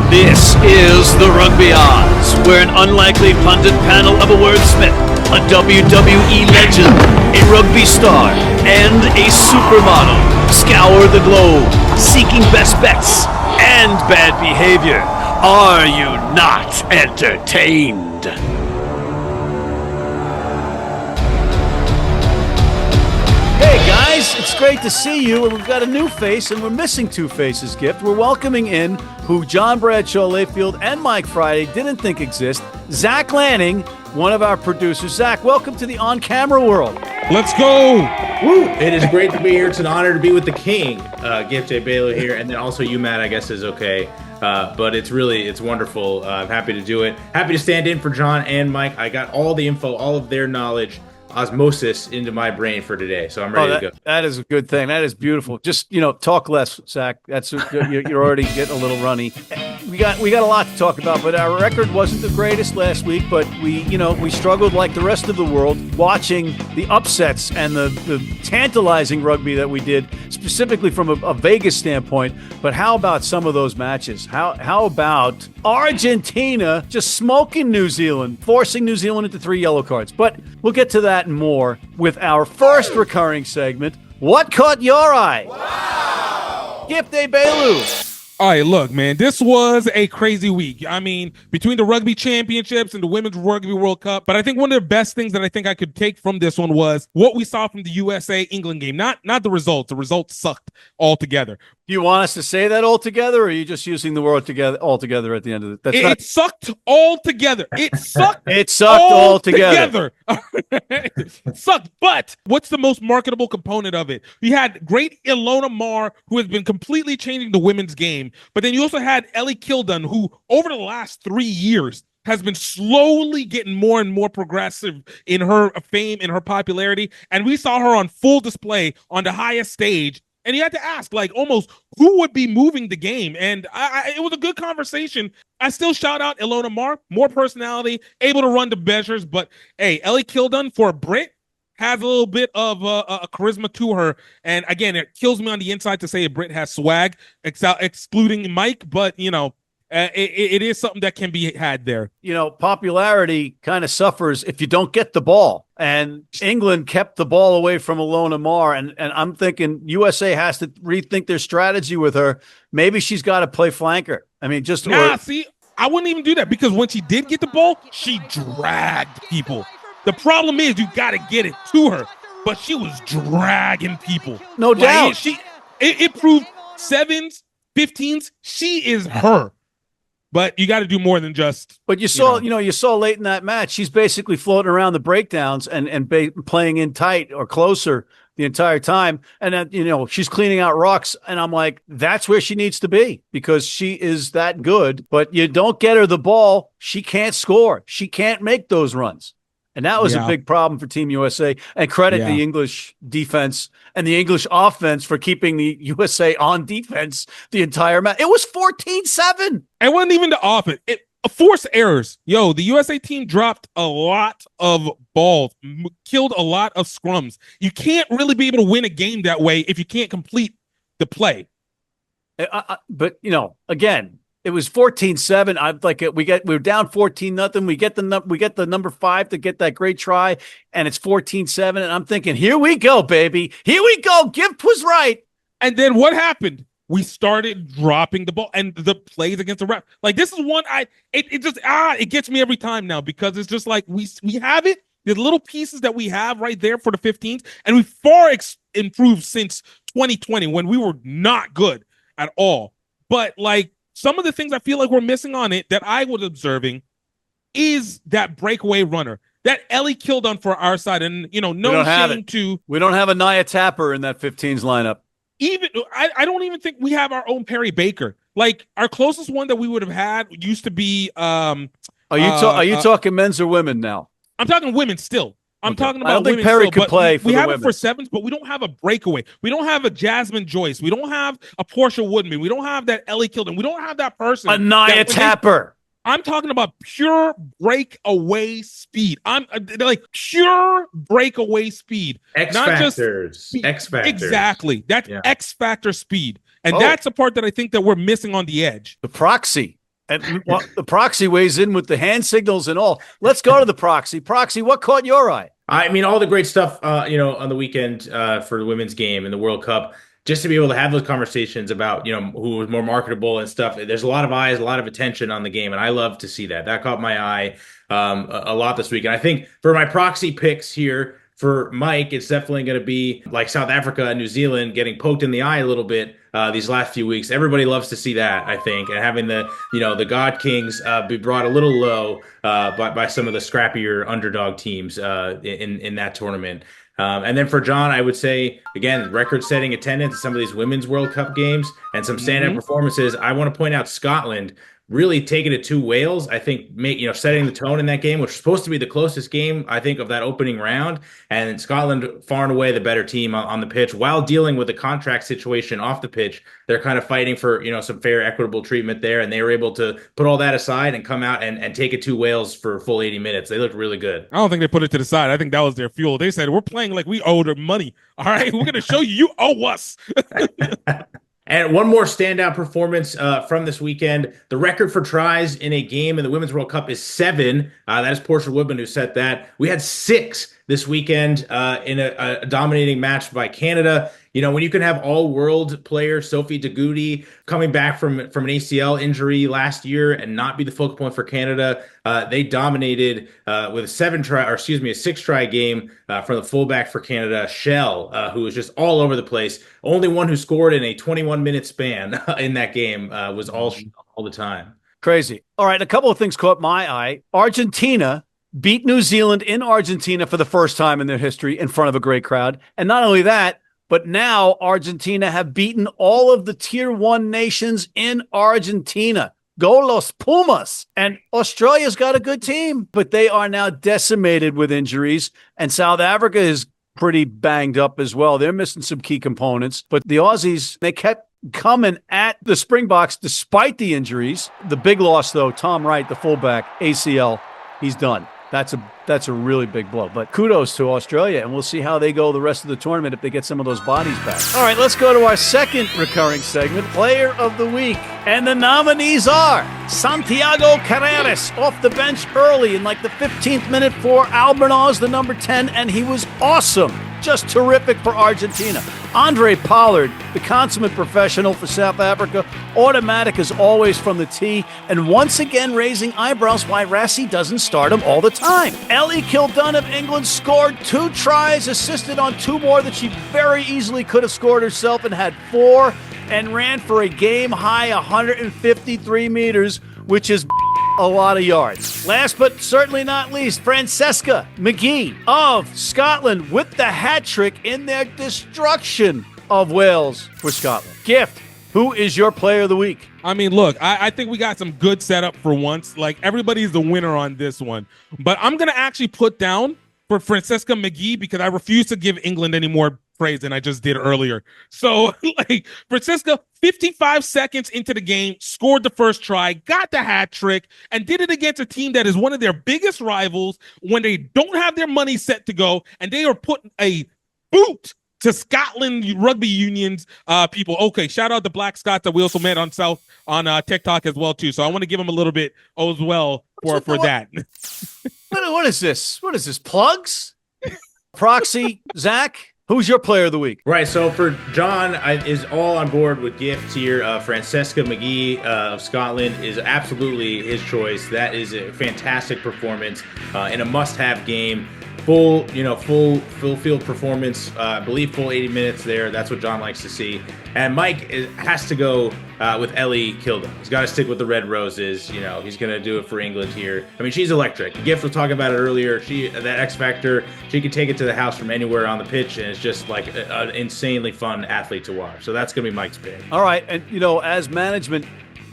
This is the Rugby Odds, where an unlikely pundit panel of a wordsmith, a WWE legend, a rugby star, and a supermodel scour the globe, seeking best bets and bad behavior. Are you not entertained? Hey guys, it's great to see you, and we've got a new face, and we're missing two faces, Gift. We're welcoming in who John Bradshaw, Layfield, and Mike Friday didn't think exist, Zach Lanning, one of our producers. Zach, welcome to the on-camera world. Let's go! Woo! It is great to be here. It's an honor to be with the king, Gift Egbelu here, and then also you, Matt, I guess is okay. But it's wonderful. I'm happy to do it. Happy to stand in for John and Mike. I got all the info, all of their knowledge, osmosis into my brain for today, so I'm ready to go. That is a good thing. That is beautiful. Just talk less, Zach. That's you're already getting a little runny. We got a lot to talk about, but our record wasn't the greatest last week. But we struggled like the rest of the world watching the upsets and the tantalizing rugby that we did, specifically from a Vegas standpoint. But how about some of those matches? How about Argentina just smoking New Zealand, forcing New Zealand into 3 yellow cards? But we'll get to that and more with our first recurring segment, What Caught Your Eye? Wow! Gift Egbelu. All right, look, man, this was a crazy week. I mean, between the rugby championships and the Women's Rugby World Cup, but I think one of the best things that I think I could take from this one was what we saw from the USA-England game. Not the results. The results sucked altogether. Do you want us to say that altogether, or are you just using the word altogether at the end of it? It sucked altogether. It sucked. It sucked altogether. It sucked. But what's the most marketable component of it? You had great Ilona Maher, who has been completely changing the women's game. But then you also had Hele Kilden, who over the last 3 years has been slowly getting more and more progressive in her fame, in her popularity. And we saw her on full display on the highest stage. And you had to ask, almost who would be moving the game? And it was a good conversation. I still shout out Ilona Maher, more personality, able to run the measures. But, hey, Hele Kilden, for a Brit, has a little bit of a charisma to her. And, again, it kills me on the inside to say a Brit has swag, excluding Mike. But, it is something that can be had there. Popularity kind of suffers if you don't get the ball. And England kept the ball away from Ilona Maher. And I'm thinking USA has to rethink their strategy with her. Maybe she's got to play flanker. I mean, see, I wouldn't even do that, because when she did get the ball, she dragged people. The problem is you got to get it to her. But she was dragging people. No doubt. It proved 7s, 15s. She is her. But you got to do more than just. But you saw late in that match, she's basically floating around the breakdowns and playing in tight or closer the entire time. And then, she's cleaning out rocks. And I'm like, that's where she needs to be, because she is that good. But you don't get her the ball, she can't score. She can't make those runs. And that was a big problem for Team USA. And credit the English defense and the English offense for keeping the USA on defense the entire match. It was 14-7. It wasn't even the offense. Forced errors. The USA team dropped a lot of balls, killed a lot of scrums. You can't really be able to win a game that way if you can't complete the play. But, again, it was 14-7. I'm like, we're down 14-0. We get the number 5 to get that great try, and it's 14-7. And I'm thinking, here we go, baby. Here we go. Gift was right. And then what happened? We started dropping the ball, and the plays against the ref. This is one it gets me every time now, because it's just like we have it. The little pieces that we have right there for the 15s, and we far improved since 2020 when we were not good at all. But some of the things I feel like we're missing on it that I was observing is that breakaway runner, that Hele Kilden for our side. And, no shame to. We don't have a Nia Tapper in that 15s lineup. I don't even think we have our own Perry Baker. Our closest one that we would have had used to be. Are you talking men's or women now? I'm talking women still. I'm talking about. I don't think Perry could play for the women. We have it for 7s, but we don't have a breakaway. We don't have a Jasmine Joyce. We don't have a Portia Woodman. We don't have that Hele Kilden. We don't have that person. A Nia Tapper. I'm talking about pure breakaway speed. I'm pure breakaway speed. X factors. Exactly. That's X factor speed. And that's a part that I think that we're missing on the edge. The Proxy. And well, the Proxy weighs in with the hand signals and all. Let's go to the Proxy. Proxy, what caught your eye? I mean, all the great stuff, on the weekend for the women's game and the World Cup, just to be able to have those conversations about, who was more marketable and stuff. There's a lot of eyes, a lot of attention on the game, and I love to see that. That caught my eye a lot this week. And I think for my Proxy picks here, for Mike, it's definitely going to be like South Africa and New Zealand getting poked in the eye a little bit these last few weeks. Everybody loves to see that, I think, and having the God Kings be brought a little low by some of the scrappier underdog teams in that tournament. And then for John, I would say, again, record-setting attendance at some of these women's World Cup games and some stand-up performances. I want to point out Scotland really taking it to Wales, I think, setting the tone in that game, which was supposed to be the closest game, I think, of that opening round. And Scotland, far and away the better team on the pitch, while dealing with the contract situation off the pitch. They're kind of fighting for, some fair, equitable treatment there. And they were able to put all that aside and come out and take it to Wales for a full 80 minutes. They looked really good. I don't think they put it to the side. I think that was their fuel. They said, we're playing like we owe them money. All right, we're going to show you owe us. And one more standout performance from this weekend. The record for tries in a game in the Women's World Cup is 7. That is Portia Woodman who set that. We had 6 this weekend in a dominating match by Canada. When you can have all-world player Sophie Degoudi coming back from an ACL injury last year and not be the focal point for Canada, they dominated with a 6-try game from the fullback for Canada, Shell, who was just all over the place. Only one who scored in a 21-minute span in that game was all the time. Crazy. All right, a couple of things caught my eye. Argentina beat New Zealand in Argentina for the first time in their history in front of a great crowd. And not only that, but now Argentina have beaten all of the Tier 1 nations in Argentina. Go Los Pumas. And Australia's got a good team, but they are now decimated with injuries. And South Africa is pretty banged up as well. They're missing some key components. But the Aussies, they kept coming at the Springboks despite the injuries. The big loss, though, Tom Wright, the fullback, ACL, he's done. That's a really big blow. But kudos to Australia, and we'll see how they go the rest of the tournament if they get some of those bodies back. All right, let's go to our second recurring segment, Player of the Week. And the nominees are Santiago Carreras, off the bench early in like the 15th minute for Albornoz, the number 10, and he was awesome. Just terrific for Argentina. Andre Pollard, the consummate professional for South Africa, automatic as always from the tee, and once again raising eyebrows why Rassie doesn't start him all the time. Ellie Kildunn of England scored 2 tries, assisted on 2 more that she very easily could have scored herself, and had 4, and ran for a game-high 153 meters, which is a lot of yards. Last but certainly not least, Francesca McGee of Scotland with the hat trick in their destruction of Wales for Scotland. Gift, who is your player of the week? I mean, look, I think we got some good setup for once. Like, everybody's the winner on this one. But I'm going to actually put down for Francesca McGee because I refuse to give England any more praise than I just did earlier. So, Francesca, 55 seconds into the game, scored the first try, got the hat trick, and did it against a team that is one of their biggest rivals when they don't have their money set to go, and they are putting a boot to Scotland Rugby Union's people. Okay, shout out the Black Scots that we also met on TikTok as well, too. So I want to give them a little bit as well for that. What is this? What is this, plugs? Proxy, Zach? Who's your player of the week? Right, so for John, is all on board with Gift here. Francesca McGee of Scotland is absolutely his choice. That is a fantastic performance in a must-have game. Full field performance. I believe full 80 minutes there. That's what John likes to see. And Mike has to go with Ellie Kildunn. He's got to stick with the Red Roses. He's going to do it for England here. I mean, she's electric. Gift was talking about it earlier. That X Factor, she can take it to the house from anywhere on the pitch, and it's just like an insanely fun athlete to watch. So that's going to be Mike's pick. All right. And, as management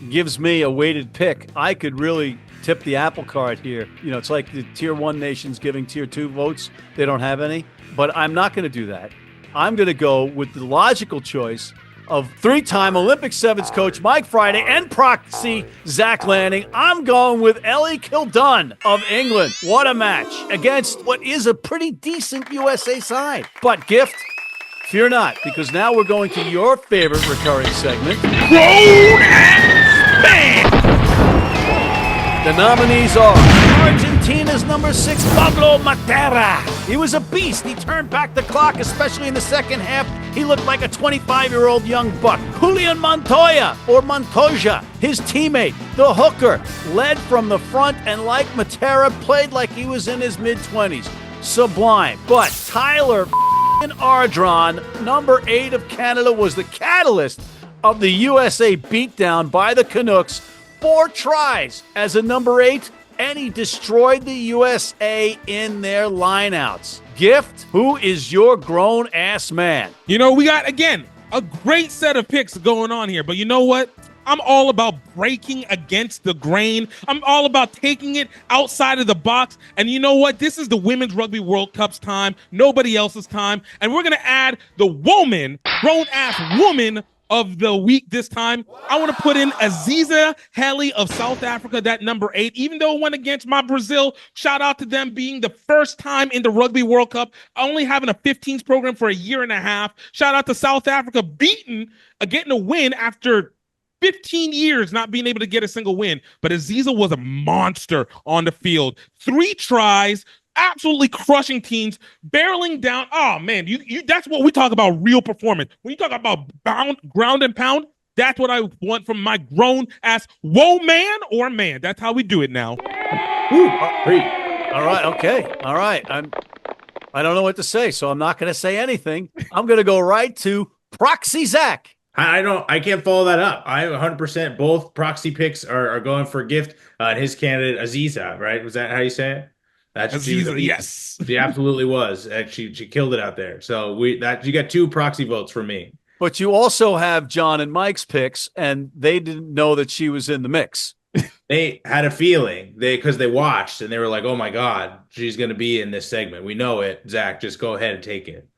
gives me a weighted pick, I could really tip the apple cart here. It's like the Tier 1 nations giving Tier 2 votes. They don't have any. But I'm not going to do that. I'm going to go with the logical choice of 3-time Olympic sevens coach Mike Friday and Proxy Zach Lanning. I'm going with Ellie Kildunn of England. What a match against what is a pretty decent USA side. But Gift, fear not, because now we're going to your favorite recurring segment. Grown and Span! The nominees are Argentina's number 6, Pablo Matera. He was a beast. He turned back the clock, especially in the second half. He looked like a 25-year-old young buck. Julian Montoya, or Montoya, his teammate, the hooker, led from the front and like Matera, played like he was in his mid-20s. Sublime. But Tyler Ardron, number 8 of Canada, was the catalyst of the USA beatdown by the Canucks. 4 tries as a number 8, and he destroyed the USA in their lineouts. Gift, who is your grown-ass man? You know, we got, again, a great set of picks going on here, but you know what? I'm all about breaking against the grain. I'm all about taking it outside of the box. And you know what? This is the Women's Rugby World Cup's time, nobody else's time. And we're going to add the grown-ass woman of the week this time. I want to put in Aziza Hele of South Africa, that number 8, even though it went against my Brazil. Shout out to them being the first time in the Rugby World Cup, only having a 15s program for a year and a half. Shout out to South Africa getting a win after 15 years not being able to get a single win. But Aziza was a monster on the field. 3 tries, absolutely crushing teams, barreling down. Oh man, you that's what we talk about, real performance. When you talk about ground and pound, that's what I want from my grown ass man or man. That's how we do it now. All right, okay. All right. I don't know what to say, so I'm not going to say anything. I'm going to go right to Proxy Zach. I can't follow that up. I 100% both Proxy picks are going for Gift and his candidate Aziza, right? Was that how you say it? Aziza, yes. She absolutely was. And she killed it out there. So you got 2 Proxy votes for me. But you also have John and Mike's picks, and they didn't know that she was in the mix. They had a feeling because they watched and they were like, "Oh my God, she's going to be in this segment. We know it." Zach, just go ahead and take it.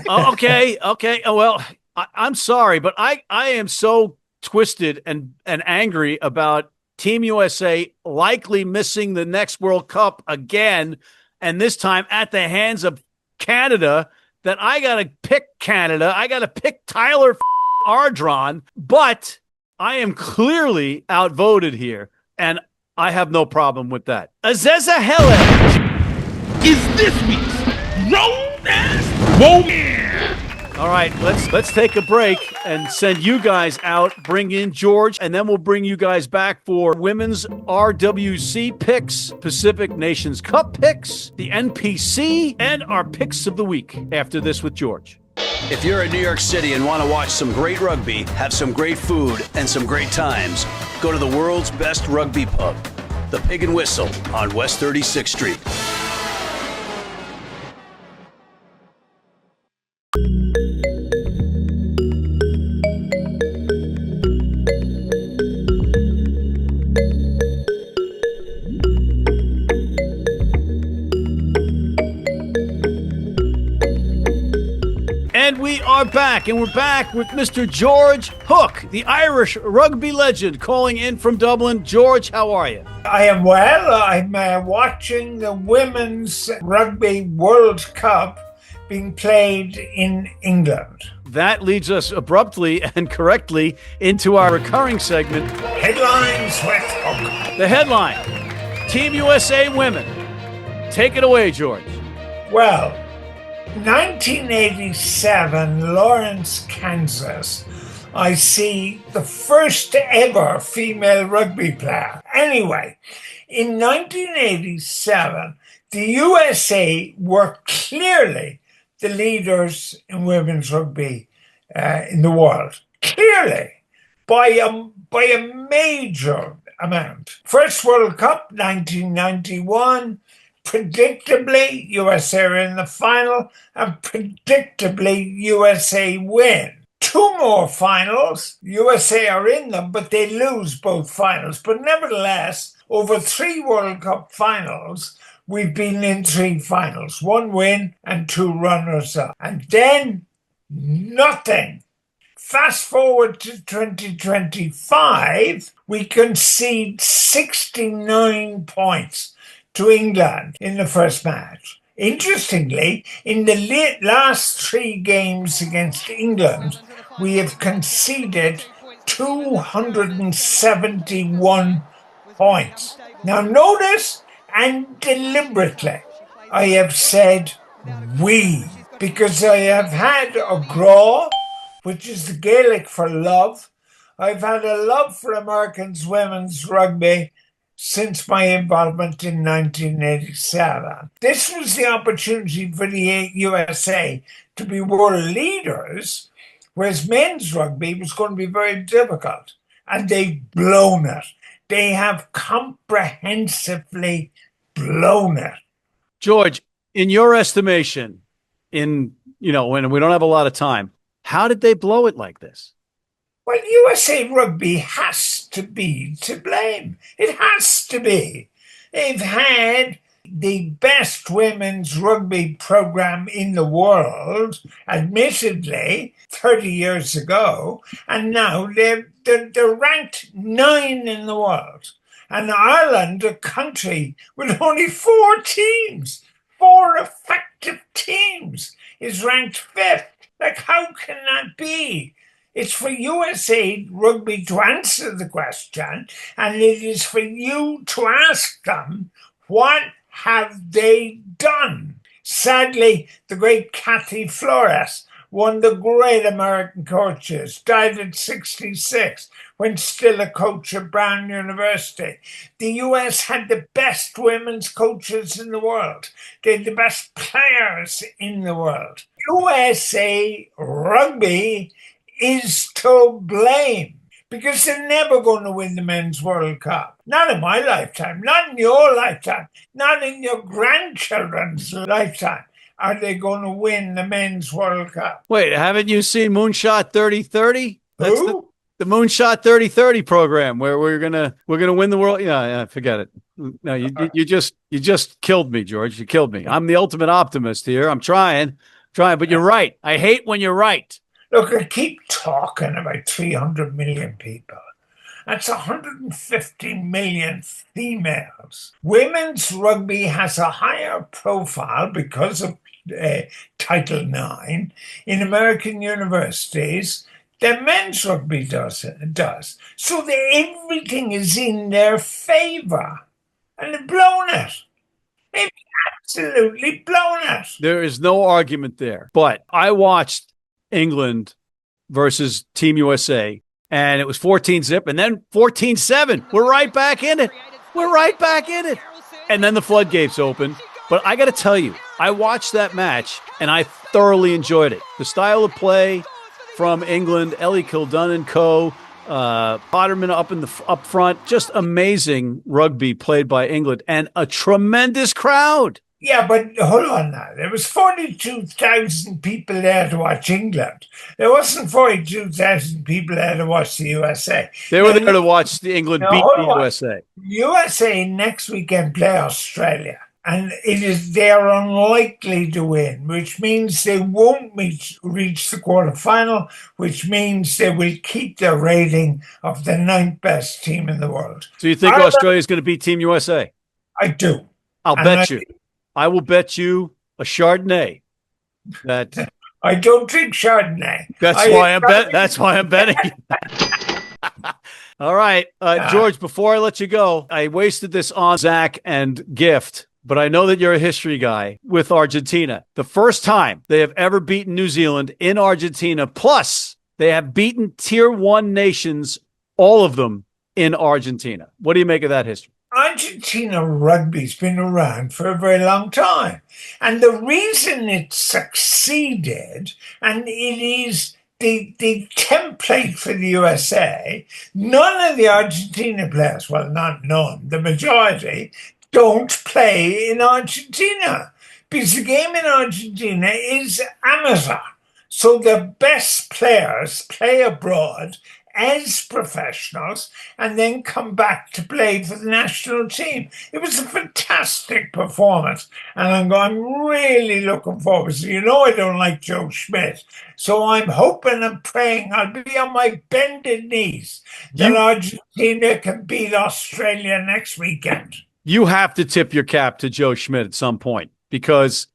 Oh, okay. Well, I'm sorry, but I am so twisted and angry about Team USA likely missing the next World Cup again, and this time at the hands of Canada, that I got to pick Canada. I got to pick Tyler Ardron, but I am clearly outvoted here, and I have no problem with that. Aziza Hele is this week's grown-ass woman. All right, let's take a break and send you guys out, bring in George, and then we'll bring you guys back for women's RWC picks, Pacific Nations Cup picks, the NPC, and our picks of the week after this with George. If you're in New York City and want to watch some great rugby, have some great food, and some great times, go to the world's best rugby pub, the Pig and Whistle on West 36th Street. And we are back, and we're back with Mr. George Hook, the Irish rugby legend, calling in from Dublin. George, how are you? I am well. I'm watching the Women's Rugby World Cup being played in England. That leads us abruptly and correctly into our recurring segment, Headlines with Hook. The headline, Team USA Women. Take it away, George. Well, 1987, Lawrence, Kansas, I see the first ever female rugby player. Anyway, in 1987, the USA were clearly the leaders in women's rugby in the world. Clearly, by a major amount. First World Cup, 1991. Predictably, USA are in the final, and predictably, USA win. 2 more finals, USA are in them, but they lose both finals. But nevertheless, over 3 World Cup finals, we've been in 3 finals. 1 win and 2 runners-up. And then, nothing. Fast forward to 2025, we concede 69 points to England in the first match. Interestingly, in the last 3 games against England, we have conceded 271 points. Now notice, and deliberately, I have said we, because I have had a graw, which is the Gaelic for love. I've had a love for Americans women's rugby since my involvement in 1987. This was the opportunity for the USA to be world leaders, whereas men's rugby was going to be very difficult. And they've blown it. They have comprehensively blown it. George, in your estimation, when we don't have a lot of time, how did they blow it like this? Well, USA Rugby has to be to blame. It has to be. They've had the best women's rugby program in the world, admittedly, 30 years ago, and now they're ranked 9 in the world. And Ireland, a country with only 4 teams, 4 effective teams, is ranked 5th. Like, how can that be? It's for USA Rugby to answer the question, and it is for you to ask them, what have they done? Sadly, the great Kathy Flores, one of the great American coaches, died at 66 when still a coach at Brown University. The US had the best women's coaches in the world. They had the best players in the world. USA Rugby is to blame because they're never going to win the Men's World Cup. Not in my lifetime, not in your lifetime, not in your grandchildren's lifetime are they going to win the Men's World Cup. Wait, haven't you seen Moonshot 30-30? That's Who? the Moonshot 30-30 program where we're gonna win the world. Yeah, forget it. No, you just killed me, George. You killed me. I'm the ultimate optimist here. I'm trying, but you're right. I hate when you're right. Look, I keep talking about 300 million people. That's 150 million females. Women's rugby has a higher profile because of Title IX in American universities than men's rugby does. So everything is in their favor. And they've blown it. They've absolutely blown it. There is no argument there. But I watched England versus Team USA, and it was 14-0, and then 14-7. We're right back in it. And then the floodgates open. But I got to tell you, I watched that match, and I thoroughly enjoyed it. The style of play from England, Ellie Kildun and co., Potterman up front, just amazing rugby played by England, and a tremendous crowd. Yeah, but hold on now. There was 42,000 people there to watch England. There wasn't 42,000 people there to watch the USA. They were there to watch the England beat the USA. USA next weekend play Australia. And they're unlikely to win, which means they won't reach the quarterfinal, which means they will keep their rating of the 9th best team in the world. So you think Australia's going to beat Team USA? I do. I'll bet you. I will bet you a Chardonnay. That I don't drink Chardonnay. That's why I'm betting. All right, George. Before I let you go, I wasted this on Zach and Gift, but I know that you're a history guy with Argentina. The first time they have ever beaten New Zealand in Argentina, plus they have beaten Tier 1 nations, all of them in Argentina. What do you make of that history? Argentina rugby's been around for a very long time. And the reason it succeeded, and it is the template for the USA, none of the Argentina players, well, not none, the majority, don't play in Argentina. Because the game in Argentina is amateur. So the best players play abroad as professionals and then come back to play for the national team. It was a fantastic performance, and I'm really looking forward to it. I don't like Joe Schmidt, so I'm hoping and praying I'll be on my bended knees that Argentina can beat Australia next weekend. You have to tip your cap to Joe Schmidt at some point, because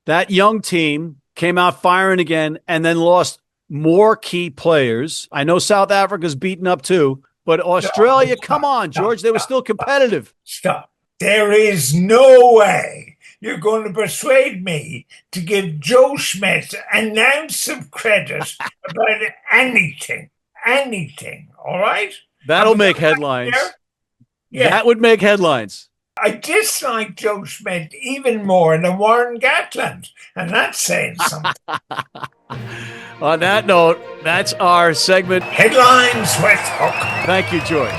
that young team came out firing again and then lost more key players. I know South Africa's beaten up too, but Australia, come on, George, they were still competitive. Stop. There is no way you're going to persuade me to give Joe Schmidt an ounce of credit about anything. Anything, all right? That'll make headlines. Yeah. That would make headlines. I dislike Joe Schmidt even more than Warren Gatland, and that's saying something. On that note, that's our segment. Headlines with Hook. Thank you, George.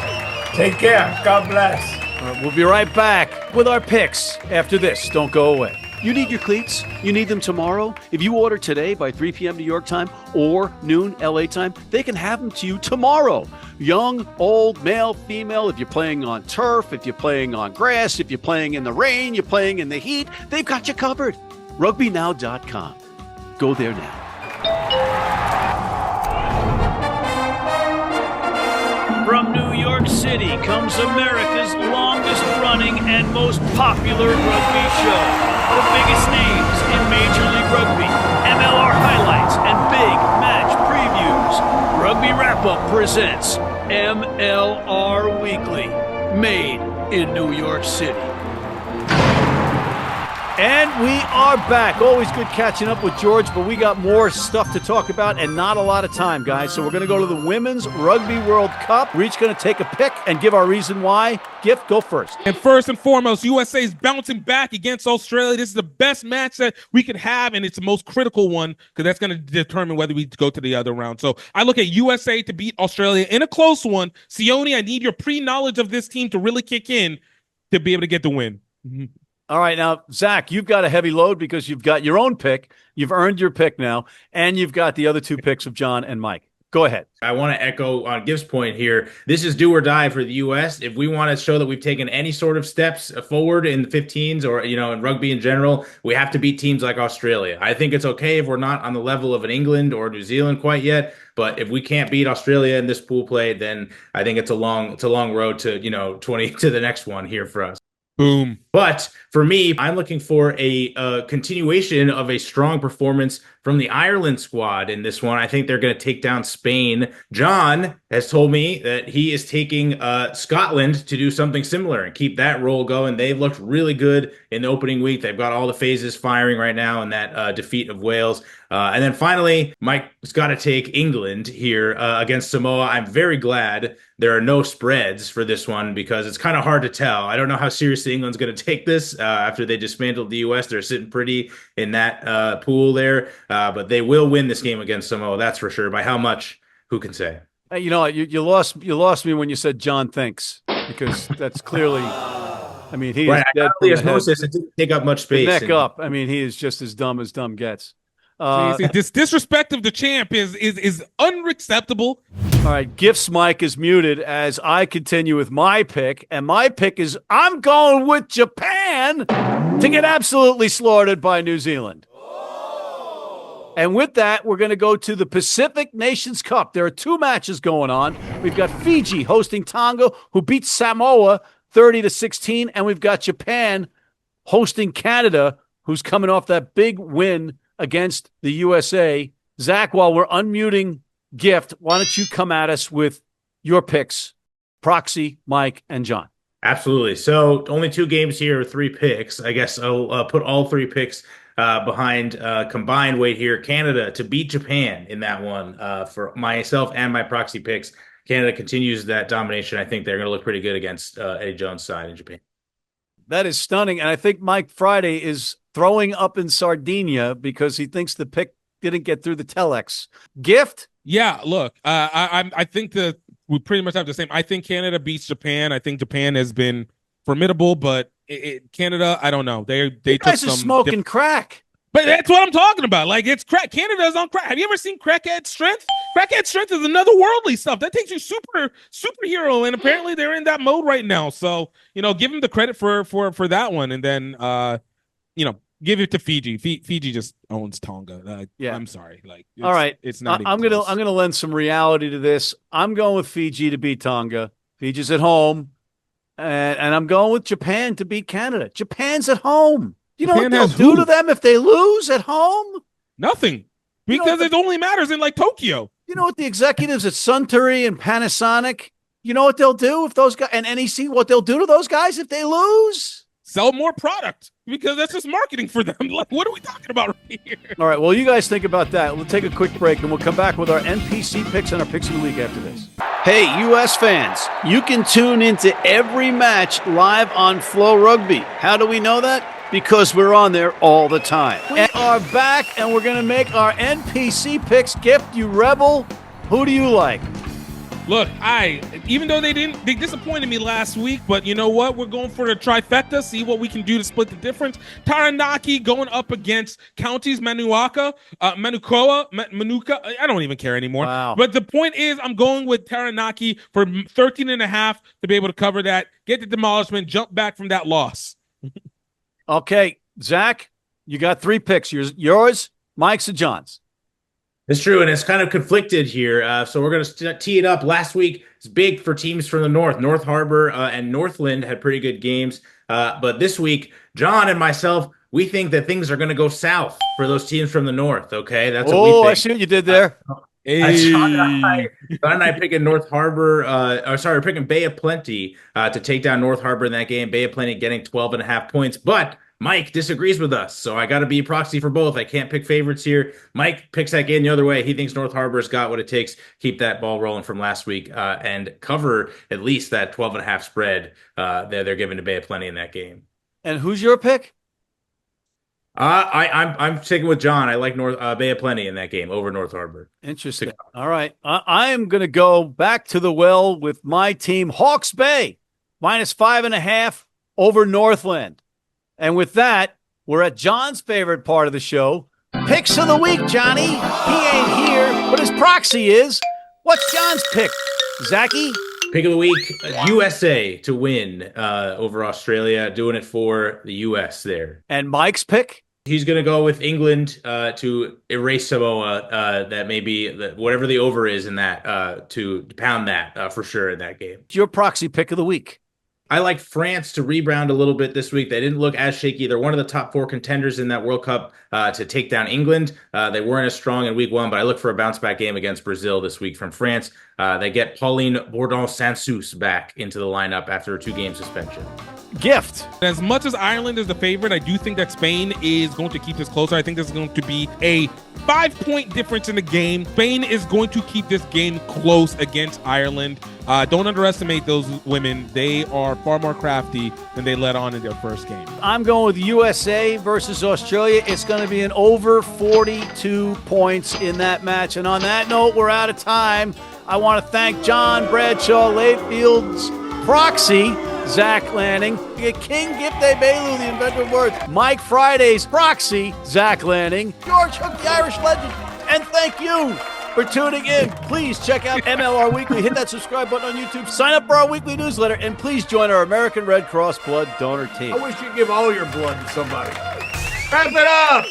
Take care. God bless. We'll be right back with our picks after this. Don't go away. You need your cleats? You need them tomorrow? If you order today by 3 p.m. New York time or noon LA time, they can have them to you tomorrow. Young, old, male, female, if you're playing on turf, if you're playing on grass, if you're playing in the rain, you're playing in the heat, they've got you covered. RugbyNow.com. Go there now. From New York City comes America's longest running and most popular rugby show. The biggest names in Major League Rugby, MLR highlights, and big match previews. Rugby Wrap-Up presents MLR Weekly, made in New York City. And we are back. Always good catching up with George, but we got more stuff to talk about and not a lot of time, guys. So we're going to go to the Women's Rugby World Cup. We're each going to take a pick and give our reason why. Gift, go first. And first and foremost, USA is bouncing back against Australia. This is the best match that we could have, and it's the most critical one because that's going to determine whether we go to the other round. So I look at USA to beat Australia in a close one. Sione, I need your pre-knowledge of this team to really kick in to be able to get the win. Mm-hmm. All right, now, Zach, you've got a heavy load because you've got your own pick. You've earned your pick now, and you've got the other two picks of John and Mike. Go ahead. I want to echo on Gift's point here. This is do or die for the U.S. If we want to show that we've taken any sort of steps forward in the 15s or, in rugby in general, we have to beat teams like Australia. I think it's okay if we're not on the level of an England or New Zealand quite yet, but if we can't beat Australia in this pool play, then I think it's a long road to, 20 to the next one here for us. Boom. But for me, I'm looking for a continuation of a strong performance from the Ireland squad in this one. I think they're going to take down Spain. John has told me that he is taking Scotland to do something similar and keep that roll going. They've looked really good in the opening week. They've got all the phases firing right now in that defeat of Wales. And then finally, Mike's got to take England here against Samoa. I'm very glad there are no spreads for this one because it's kind of hard to tell. I don't know how seriously England's going to take this after they dismantled the U.S. They're sitting pretty in that pool there, but they will win this game against Samoa. That's for sure. By how much? Who can say? You lost me when you said John thinks, because that's clearly. I mean, he is dead from the head. It didn't take up much space. Neck up. I mean, he is just as dumb gets. This disrespect of the champ is unacceptable. All right, Gift's mic is muted as I continue with my pick, and my pick is I'm going with Japan to get absolutely slaughtered by New Zealand. And with that, we're going to go to the Pacific Nations Cup. There are two matches going on. We've got Fiji hosting Tonga, who beat Samoa 30-16, and we've got Japan hosting Canada, who's coming off that big win against the USA. Zach, while we're unmuting Gift, why don't you come at us with your picks, Proxy, Mike, and John? Absolutely. So only two games here, 3 picks. I guess I'll put all 3 picks behind combined weight here. Canada to beat Japan in that one for myself and my Proxy picks. Canada continues that domination. I think they're going to look pretty good against Eddie Jones' side in Japan. That is stunning. And I think Mike Friday is throwing up in Sardinia because he thinks the pick didn't get through the telex. Gift? Yeah, look, I think that we pretty much have the same. I think Canada beats Japan. I think Japan has been formidable, but Canada, I don't know. They you guys are smoking crack. But that's what I'm talking about. Like, it's crack. Canada's on crack. Have you ever seen crackhead strength? Crackhead strength is another worldly stuff. That takes you superhero, and apparently they're in that mode right now. So, give them the credit for that one, and then give it to Fiji. Fiji just owns Tonga. Yeah, I'm sorry. All right, it's not. I'm gonna lend some reality to this. I'm going with Fiji to beat Tonga. Fiji's at home, and I'm going with Japan to beat Canada. Japan's at home. You know what they'll do to them if they lose at home? Nothing. because it only matters in like Tokyo. You know what the executives at Suntory and Panasonic, you know what they'll do if those guys, and NEC, what they'll do to those guys if they lose? Sell more product, because that's just marketing for them. Like, what are we talking about right here? All right, well, you guys think about that. We'll take a quick break, and we'll come back with our NPC picks and our picks of the week after this. Hey, U.S. fans, you can tune into every match live on Flow Rugby. How do we know that? Because we're on there all the time. We are back, and we're going to make our NPC picks. Gift, you rebel. Who do you like? Look, even though they disappointed me last week, but you know what? We're going for the trifecta, see what we can do to split the difference. Taranaki going up against Counties Manuka. I don't even care anymore. Wow. But the point is, I'm going with Taranaki for 13.5 to be able to cover that, get the demolishment, jump back from that loss. Okay, Zach, you got 3 picks. Yours, Mike's, and John's. It's true, and it's kind of conflicted here. So we're going to tee it up. Last week, it's big for teams from the north. North Harbor and Northland had pretty good games. But this week, John and myself, we think that things are going to go south for those teams from the north, okay? That's what we think. I see what you did there. John and I picking North Harbor, we're picking Bay of Plenty to take down North Harbor in that game. Bay of Plenty getting 12.5 points, but Mike disagrees with us, so I got to be proxy for both. I can't pick favorites here. Mike picks that game the other way. He thinks North Harbor's got what it takes, keep that ball rolling from last week, and cover at least that 12.5 spread they're giving to Bay of Plenty in that game. And who's your pick? I'm sticking with John. I like Bay of Plenty in that game over North Harbor. Interesting. All right. I am going to go back to the well with my team, Hawke's Bay, -5.5 over Northland. And with that, we're at John's favorite part of the show, Picks of the Week, Johnny. He ain't here, but his proxy is. What's John's pick, Zachy? Pick of the week, USA to win over Australia, doing it for the U.S. there. And Mike's pick? He's going to go with England to erase Samoa. That may be whatever the over is in that, to pound that for sure in that game. Your proxy pick of the week. I like France to rebound a little bit this week. They didn't look as shaky. They're one of the top 4 contenders in that World Cup to take down England. They weren't as strong in week 1, but I look for a bounce-back game against Brazil this week from France. They get Pauline Bourdon-Sansus back into the lineup after a 2-game suspension. Gift. As much as Ireland is the favorite, I do think that Spain is going to keep this closer. I think this is going to be a 5-point difference in the game. Spain is going to keep this game close against Ireland. Don't underestimate those women. They are far more crafty than they let on in their first game. I'm going with USA versus Australia. It's going to be an over 42 points in that match. And on that note, we're out of time. I want to thank John Bradshaw, Layfield's proxy, Zach Lanning, King Gift Egbelu, the Inventor of Words, Mike Friday's proxy, Zach Lanning, George Hook, the Irish legend, and thank you for tuning in. Please check out MLR Weekly. Hit that subscribe button on YouTube. Sign up for our weekly newsletter, and please join our American Red Cross blood donor team. I wish you'd give all your blood to somebody. Wrap it up!